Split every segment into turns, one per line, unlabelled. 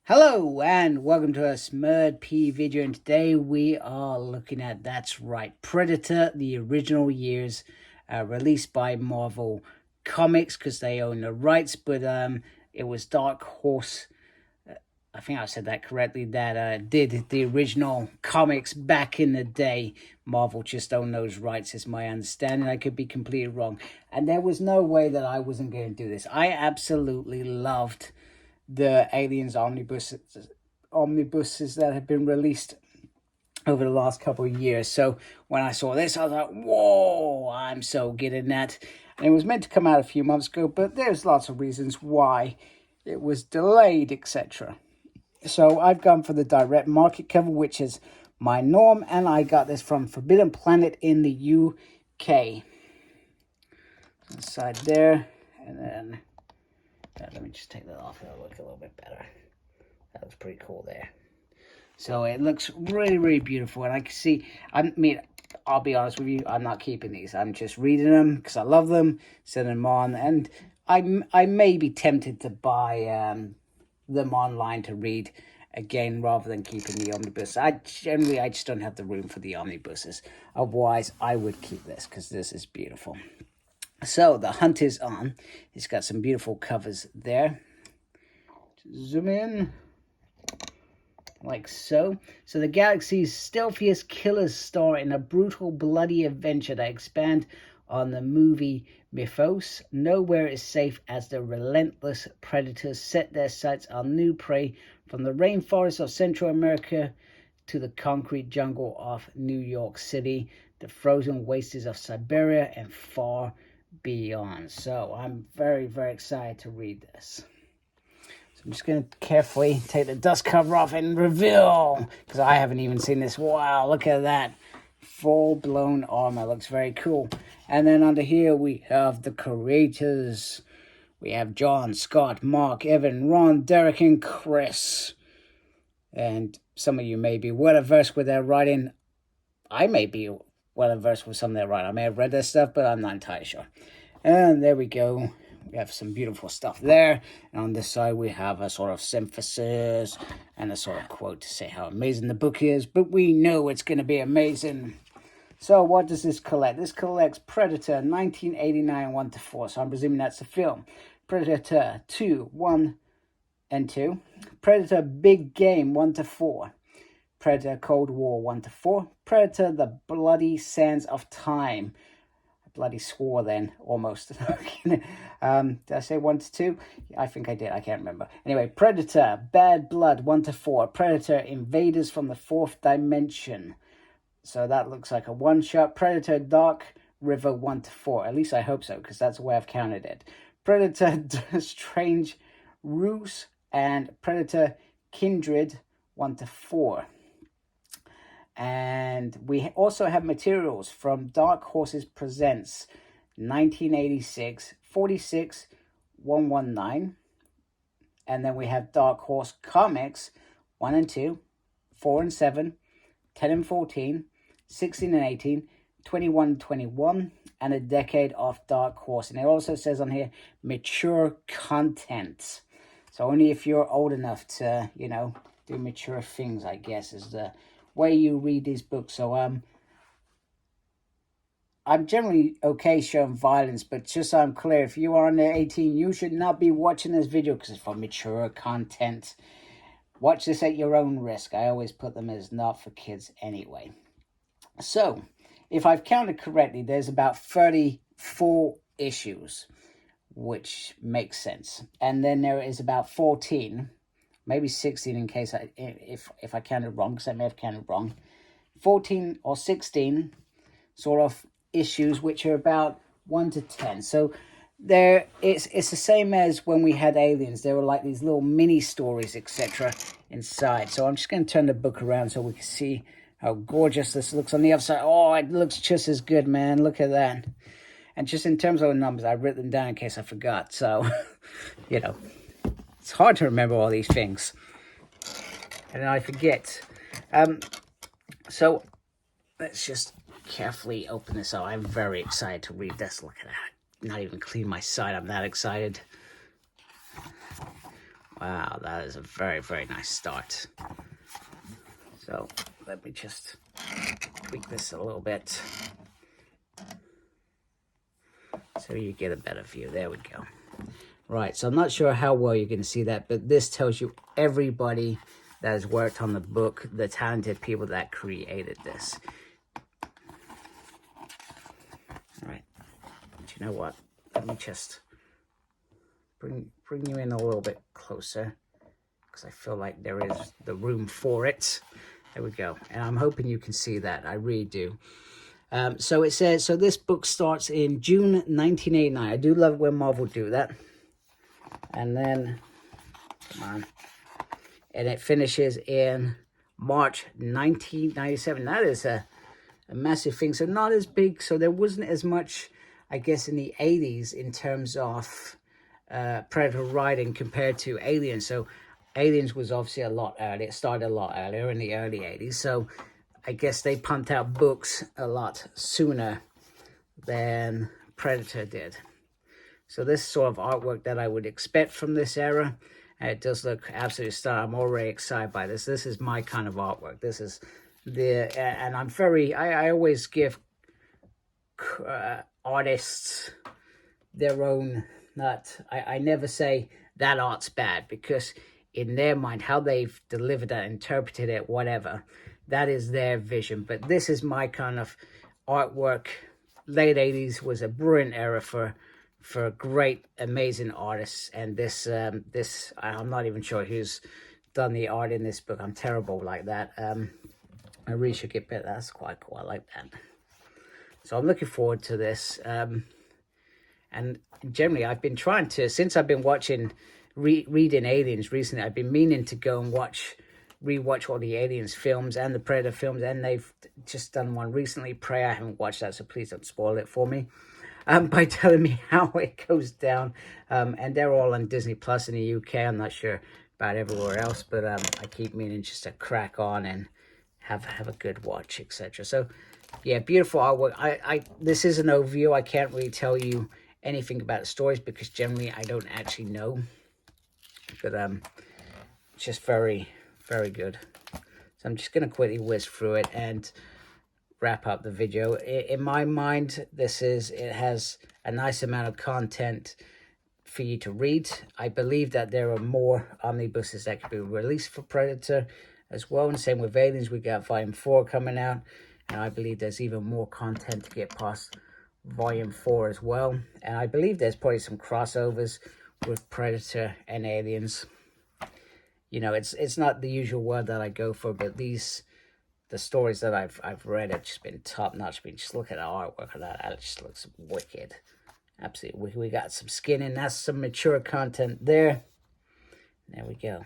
Hello and welcome to a Smurd P video, and today we are looking at, that's right, Predator, the original years, released by Marvel Comics because they own the rights, but it was Dark Horse, I think I said that correctly, that did the original comics back in the day. Marvel just owned those rights, is my understanding. I could be completely wrong, and there was no way that I wasn't going to do this. I absolutely loved the Aliens omnibuses that have been released over the last couple of years. So when I saw this, I was like, whoa, I'm so getting that. And it was meant to come out a few months ago, but there's lots of reasons why it was delayed, etc. So I've gone for the direct market cover, which is my norm, and I got this from Forbidden Planet in the UK. Inside there, and then let me just take that off. It'll look a little bit better. That looks pretty cool there. So it looks really, really beautiful. And I can see, I mean, I'll be honest with you, I'm not keeping these. I'm just reading them because I love them, sending them on. And I may be tempted to buy them online to read again rather than keeping the omnibus. I just don't have the room for the omnibuses. Otherwise, I would keep this because this is beautiful. So the hunt is on. It's got some beautiful covers there. Zoom in like so. So the galaxy's stealthiest killers star in a brutal, bloody adventure that expand on the movie mythos. Nowhere is safe as the relentless predators set their sights on new prey from the rainforests of Central America to the concrete jungle of New York City, the frozen wastes of Siberia, and far beyond. So I'm very, very excited to read this. So I'm just going to carefully take the dust cover off and reveal, because I haven't even seen this. Wow, look at that. Full-blown armor. Looks very cool. And then under here we have the creators. We have John, Scott, Mark, Evan, Ron, Derek, and Chris. And some of you may be well versed with their writing. I may be well versed with some of their writing. I may have read their stuff, but I'm not entirely sure. And there we go. We have some beautiful stuff there. And on this side, we have a sort of synthesis and a sort of quote to say how amazing the book is. But we know it's going to be amazing. So what does this collect? This collects Predator 1989 1-4. So I'm presuming that's the film. Predator 2, 1 and 2. Predator Big Game 1-4. Predator Cold War 1-4. Predator The Bloody Sands of Time. I bloody swore then, almost. Did I say 1-2? I think I did. I can't remember. Anyway, Predator Bad Blood 1-4. Predator Invaders from the Fourth Dimension. So that looks like a one-shot. Predator Dark River 1-4. At least I hope so, because that's the way I've counted it. Predator Strange ROUX and Predator Kindred 1-4. And we also have materials from Dark Horses Presents 1986, 46, 119. And then we have Dark Horse Comics 1 and 2, 4 and 7, 10 and 14, 16 and 18, 21 and 21, and A Decade of Dark Horse. And it also says on here, mature content. So only if you're old enough to, you know, do mature things, I guess, is the way you read these books. So I'm generally okay showing violence, but just so I'm clear, if you are under 18, you should not be watching this video because it's for mature content. Watch this at your own risk. I always put them as not for kids anyway. So, if I've counted correctly, there's about 34 issues, which makes sense. And then there is about 14, maybe 16 in case if I counted wrong, because I may have counted wrong. 14 or 16 sort of issues, which are about 1 to 10. So it's the same as when we had Aliens. There were like these little mini stories, etc. inside. So I'm just going to turn the book around so we can see how gorgeous this looks on the other side. Oh, it looks just as good, man. Look at that. And just in terms of the numbers, I've written them down in case I forgot. So, you know, it's hard to remember all these things. And I forget. So let's just carefully open this up. I'm very excited to read this. Look at that. Not even clean my side. I'm that excited. Wow, that is a very, very nice start. So let me just tweak this a little bit so you get a better view. There we go. Right, so I'm not sure how well you're going to see that, but this tells you everybody that has worked on the book, the talented people that created this. All right, but you know what? Let me just bring you in a little bit closer, because I feel like there is the room for it. There we go. And I'm hoping you can see that. I really do. So it says, so this book starts in June 1989. I do love when Marvel do that. And then, come on. And it finishes in March 1997. That is a massive thing. So not as big. So there wasn't as much, I guess, in the 80s in terms of Predator writing compared to Aliens. So Aliens was obviously a lot earlier. It started a lot earlier in the early 80s. So I guess they pumped out books a lot sooner than Predator did. So this sort of artwork that I would expect from this era. It does look absolutely stunning. I'm already excited by this. This is my kind of artwork. This is and I'm very, I always give artists their own, I never say that art's bad, because in their mind, how they've delivered that, interpreted it, whatever, that is their vision. But this is my kind of artwork. Late 80s was a brilliant era for great, amazing artists. And this, I'm not even sure who's done the art in this book. I'm terrible like that. I really should get better. That's quite cool. I like that. So I'm looking forward to this. And generally, I've been trying to, since I've been watching, reading Aliens recently, I've been meaning to go and rewatch all the Aliens films and the Predator films, and they've just done one recently. Prey, I haven't watched that, so please don't spoil it for me by telling me how it goes down. And they're all on Disney Plus in the UK. I'm not sure about everywhere else, but I keep meaning just to crack on and have a good watch, etc. So yeah, beautiful artwork. This is an overview. I can't really tell you anything about the stories because generally I don't actually know, but it's just very, very good. So I'm just going to quickly whiz through it and wrap up the video. In my mind, it has a nice amount of content for you to read. I believe that there are more omnibuses that could be released for Predator as well, and same with Aliens. We got Volume 4 coming out, and I believe there's even more content to get past Volume 4 as well. And I believe there's probably some crossovers with Predator and Aliens. You know, it's not the usual word that I go for, but the stories that I've read have just been top notch. I mean, just look at the artwork of that. It just looks wicked. Absolutely wicked. We got some skin in. That's some mature content there. There we go.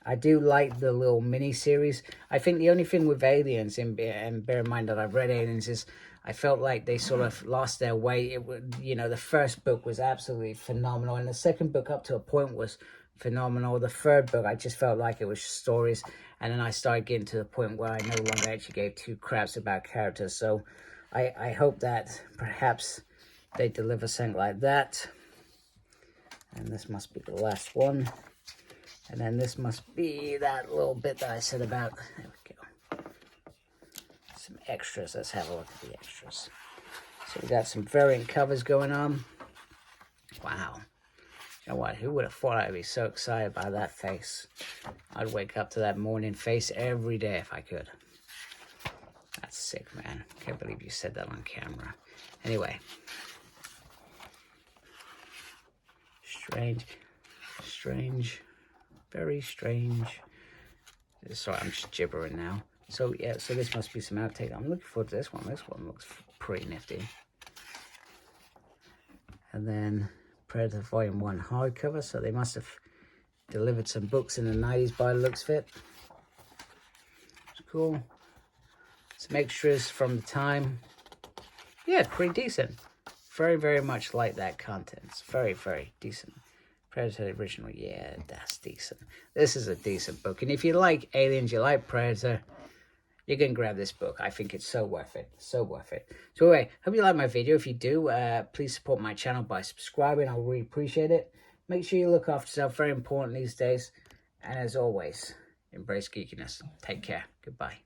I do like the little mini-series. I think the only thing with Aliens, and bear in mind that I've read Aliens, is I felt like they sort of lost their way. It would, you know, the first book was absolutely phenomenal, and the second book up to a point was phenomenal. The third book, I just felt like it was stories, and then I started getting to the point where I no longer actually gave two craps about characters. So I hope that perhaps they deliver something like that. And this must be the last one. And then this must be that little bit that I said about. There we go. Some extras. Let's have a look at the extras. So we got some variant covers going on. Wow. You know what? Who would have thought I'd be so excited by that face? I'd wake up to that morning face every day if I could. That's sick, man. Can't believe you said that on camera. Anyway. Strange. Very strange. Sorry, I'm just gibbering now. So yeah, so this must be some outtake. I'm looking forward to this one. This one looks pretty nifty. And then Predator Volume 1 hardcover. So they must have delivered some books in the 90s by the looks of it. It's cool. Some extras from the time. Yeah, pretty decent. Very, very much like that content. It's very, very decent. Predator original, yeah, that's decent. This is a decent book. And if you like Aliens, you like Predator, you can grab this book. I think it's so worth it. So worth it. So anyway, hope you like my video. If you do, please support my channel by subscribing. I really appreciate it. Make sure you look after yourself. Very important these days. And as always, embrace geekiness. Take care. Goodbye.